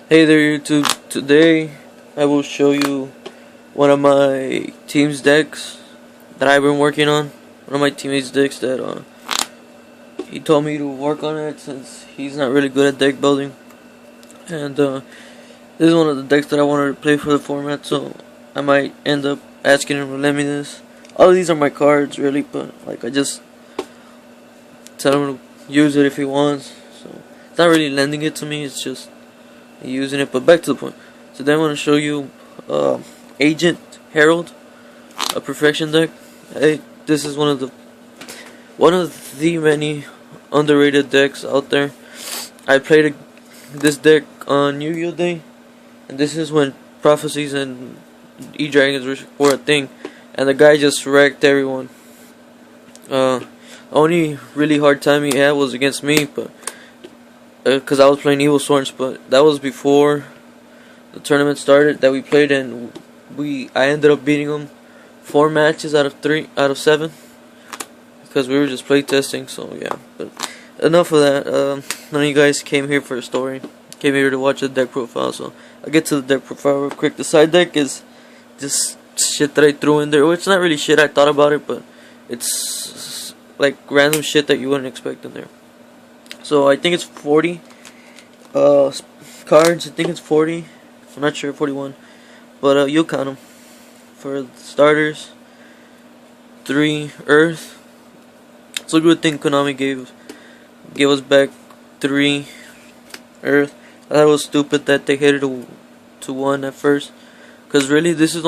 Hey there YouTube, today I will show you one of my team's decks that I've been working on. One of my teammates' decks that he told me to work on it since he's not really good at deck building. And this is one of the decks that I wanted to play for the format, so I might end up asking him to lend me this. All of these are my cards really, but like I just tell him to use it if he wants. So it's not really lending it to me, it's just using it. But back to the point. Today I want to show you Agent Herald, a perfection deck. This is one of the many underrated decks out there. I played this deck on New Year Day, and this is when prophecies and E-Dragons were a thing, and the guy just wrecked everyone. Only really hard time he had was against me, but because I was playing Evil Swords, but that was before the tournament started that we played, and I ended up beating him 4 matches out of 7 because we were just play testing. So yeah, but enough of that. None of you guys came here for a story. Came here to watch the deck profile. So I'll get to the deck profile real quick. The side deck is just shit that I threw in there. Well, it's not really shit. I thought about it, but it's like random shit that you wouldn't expect in there. So I think it's 40 cards. I think it's 40. I'm not sure, 41. But you'll count them. For the starters, 3 Earth. It's a good thing Konami gave us back 3 Earth. I thought it was stupid that they hit it to 1 at first. Because really, this is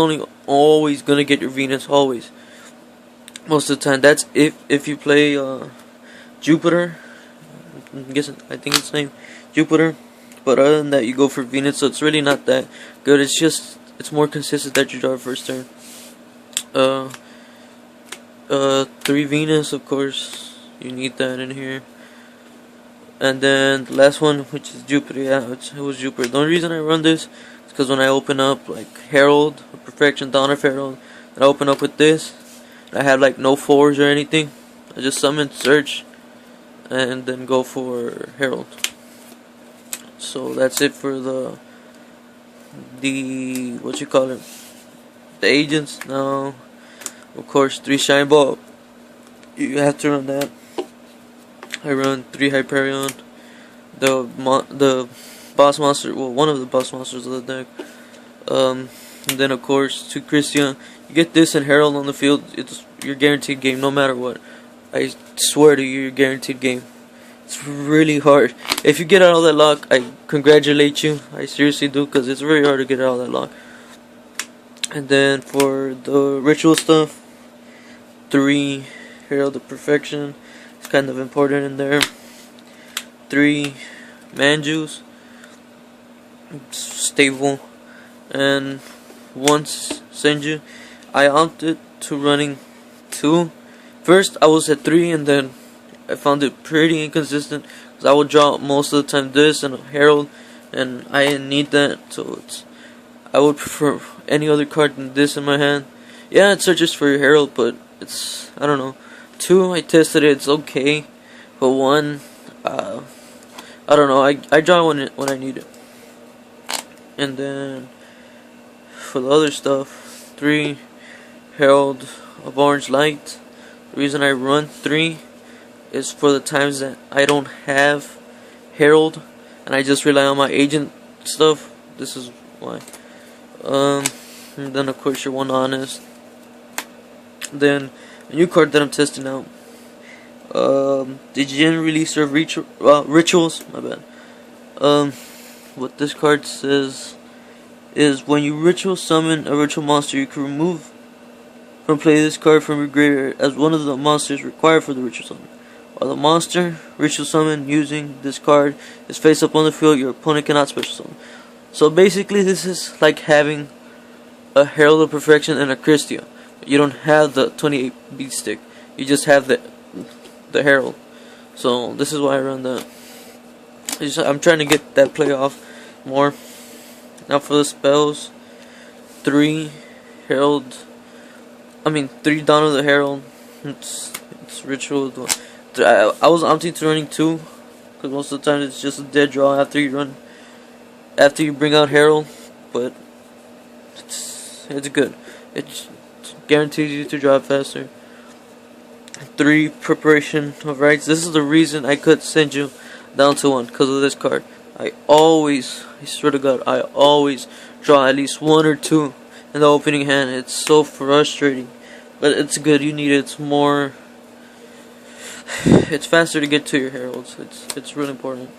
always gonna get your Venus, always. Most of the time. That's if you play Jupiter. I think it's named Jupiter, but other than that you go for Venus, so it's really not that good. It's more consistent that you draw first turn. 3 Venus, of course, you need that in here. And then the last one, which is Jupiter. Yeah, it was Jupiter. The only reason I run this is because when I open up like Herald, Perfection, Dawn of Herald, and I open up with this, I have like no 4s or anything. I just summon, search, and then go for Herald. So that's it for the what you call it, the agents. Now, of course, 3 Shine Ball. You have to run that. I run 3 Hyperion, the boss monster. Well, one of the boss monsters of the deck. And then of course 2 Christian. You get this and Herald on the field. It's your guaranteed game, no matter what. I swear to you, you're guaranteed game. It's really hard. If you get out of that lock, I congratulate you. I seriously do, because it's very hard to get out of that lock. And then for the ritual stuff, 3 Herald of Perfection. It's kind of important in there. 3 Manjus. Stable. And 1 Senju. I opted to running 2. First, I was at 3, and then I found it pretty inconsistent because I would draw most of the time this and a Herald, and I didn't need that, so I would prefer any other card than this in my hand. Yeah, it searches for your Herald, but I don't know. 2, I tested it, it's okay, but 1, I don't know. I draw when I need it. And then for the other stuff, 3 Herald of Orange Light. The reason I run 3 is for the times that I don't have Herald and I just rely on my agent stuff. This is why. And then of course your 1 Honest. Then a new card that I'm testing out. The Gen release of rituals. My bad. What this card says is when you ritual summon a ritual monster, you can remove from play this card from your graveyard as one of the monsters required for the ritual summon. While the monster ritual summon using this card is face up on the field, your opponent cannot special summon. So basically, this is like having a Herald of Perfection and a Christia. You don't have the 28 beat stick. You just have the Herald. So this is why I run that. I'm trying to get that play off more. Now for the spells, 3 Herald. 3 Dawn of the Herald. It's ritual. I was opting to running 2 because most of the time it's just a dead draw after you run after you bring out Herald, but it's good. It guarantees you to drive faster. 3, preparation of rights. This is the reason I could send you down to 1, because of this card. I swear to God, I always draw at least 1 or 2 in the opening hand. It's so frustrating, but it's good. You need it. It's faster to get to your heralds. It's really important.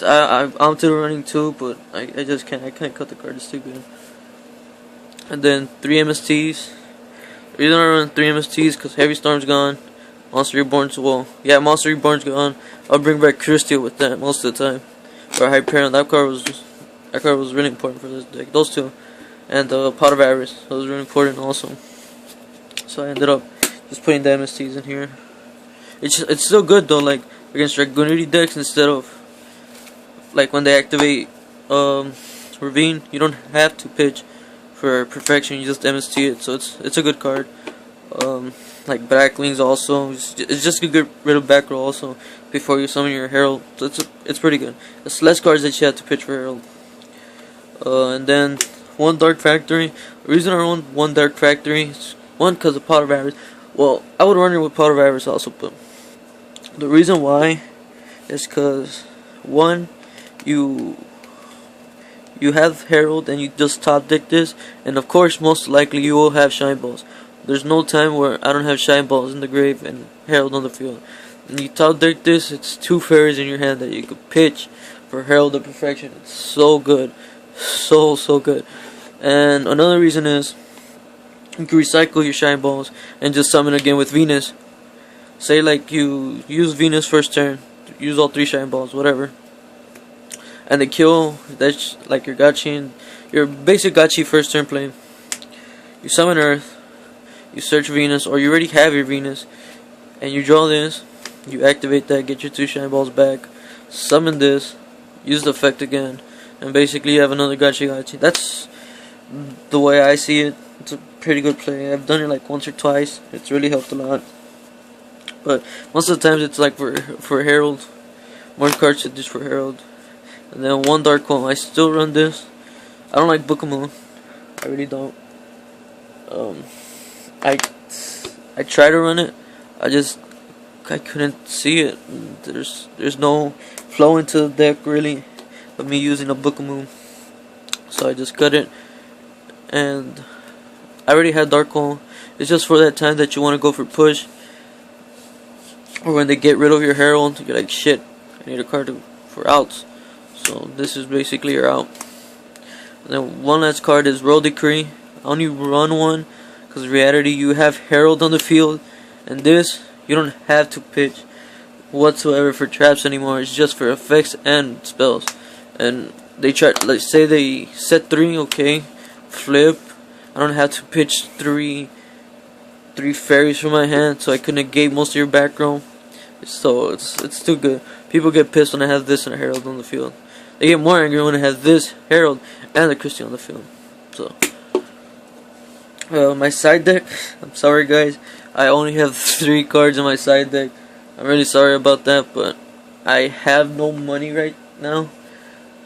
I'm still running 2, but I just can't. I can't cut the card. It's too good. And then 3 MSTs. The reason I run 3 MSTs because Heavy Storm's gone. Monster Reborn's Monster Reborn's gone. I'll bring back Crystal with that most of the time. Or Hyperion. That card was really important for this deck. Those 2, and Pot of Avarice. That was really important also. So I ended up just putting the MSTs in here. It's still good though, like against Dragonity decks, instead of like when they activate Ravine, you don't have to pitch for Perfection, you just MST it, so it's a good card. Like Blacklings also, it's just to get rid of back row also before you summon your Herald, so it's pretty good. It's less cards that you have to pitch for Herald. And then 1 Dark Factory. The reason I run 1 Dark Factory is 1, because of Pot of Avarice. Well, I would run it with Pot of Avarice also, but the reason why is because 1, you have Herald and you just top deck this, and of course most likely you will have Shine Balls. There's no time where I don't have Shine Balls in the grave and Herald on the field. And you top deck this, it's 2 fairies in your hand that you could pitch for Herald of Perfection. It's so good, so good. And another reason is you can recycle your Shine Balls and just summon again with Venus. Say like you use Venus first turn, use all 3 Shine Balls, whatever, and they kill, that's like your Gachi, your basic Gachi first turn play. You summon Earth, you search Venus, or you already have your Venus, and you draw this, you activate that, get your 2 Shine Balls back, summon this, use the effect again, and basically you have another Gachi. That's the way I see it. It's a pretty good play. I've done it like once or twice. It's really helped a lot. But most of the times it's like for Herald. More cards to just for Herald. And then 1 Dark Hole. I still run this. I don't like Book of Moon. I really don't. I try to run it. I couldn't see it. There's no flow into the deck really of me using a Book of Moon. So I just cut it. And I already had Dark Hole. It's just for that time that you want to go for push, or when they get rid of your Herald, you're like, shit, I need a card for outs. So this is basically your out. And then 1 last card is Royal Decree. I only run 1 because in reality you have Herald on the field, and this you don't have to pitch whatsoever for traps anymore. It's just for effects and spells. And they try, like, say they set 3, okay, flip. I don't have to pitch 3 fairies from my hand, so I can negate most of your back row. So it's too good. People get pissed when I have this and a Herald on the field. They get more angry when I have this Herald and the Christie on the field. So my side deck, I'm sorry guys, I only have 3 cards in my side deck. I'm really sorry about that, but I have no money right now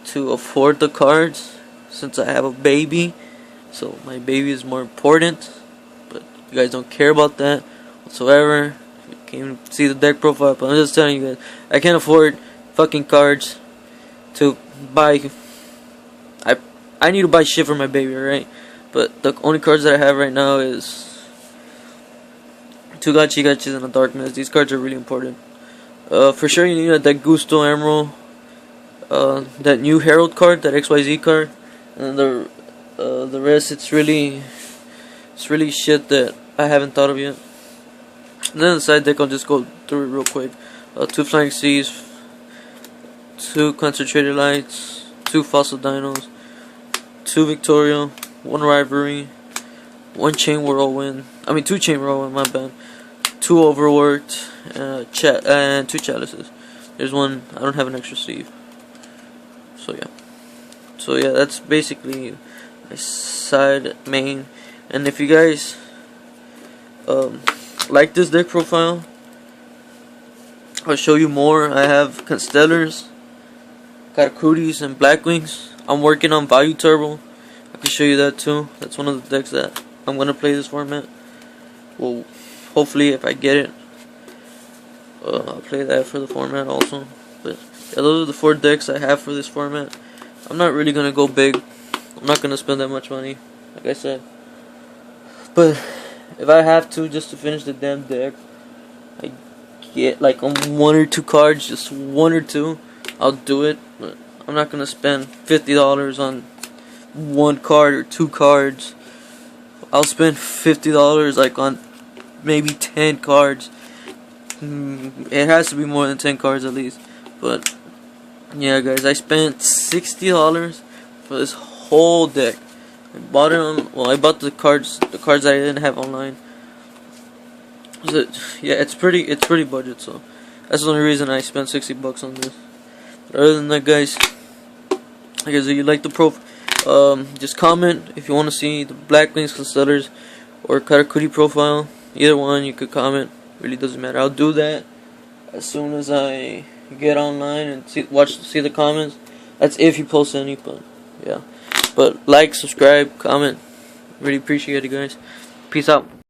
to afford the cards since I have a baby. So my baby is more important, but you guys don't care about that whatsoever. You can't see the deck profile, but I'm just telling you guys, I can't afford fucking cards to buy. I need to buy shit for my baby, right? But the only cards that I have right now is 2 Gachis and a Darkness. These cards are really important. For sure you need that Gusto Emerald, that new Herald card, that XYZ card, and the rest it's really shit that I haven't thought of yet. And then the side deck, I'll just go through it real quick. 2 Flying Seas, 2 Concentrated Lights, 2 Fossil Dinos, 2 Victoria, 1 Rivalry, 1 Chain Whirlwind. 2 Chain Whirlwind, my bad. 2 Overworked, and 2 Chalices. There's 1. I don't have an extra sleeve. So yeah, that's basically my side main. And if you guys like this deck profile, I'll show you more. I have Constellars, Karakuris and Blackwings. I'm working on Value Turbo. I can show you that too. That's one of the decks that I'm gonna play this format. Well, hopefully if I get it, I'll play that for the format also. But yeah, those are the 4 decks I have for this format. I'm not really gonna go big. I'm not gonna spend that much money, like I said. But if I have to, just to finish the damn deck, I get like on 1 or 2 cards, just 1 or 2, I'll do it. But I'm not gonna spend $50 on 1 card or 2 cards. I'll spend $50 like on maybe 10 cards. It has to be more than 10 cards at least. But yeah, guys, I spent $60 for this whole deck. I bought it on. Well, I bought the cards that I didn't have online. So, yeah, it's pretty budget. So that's the only reason I spent $60 on this. But other than that, guys, if you like the just comment if you want to see the Blackwings Constellars or Karakuri profile. Either one, you could comment. Really doesn't matter. I'll do that as soon as I get online and see the comments. That's if you post any, but yeah. But like, subscribe, comment. Really appreciate it, guys. Peace out.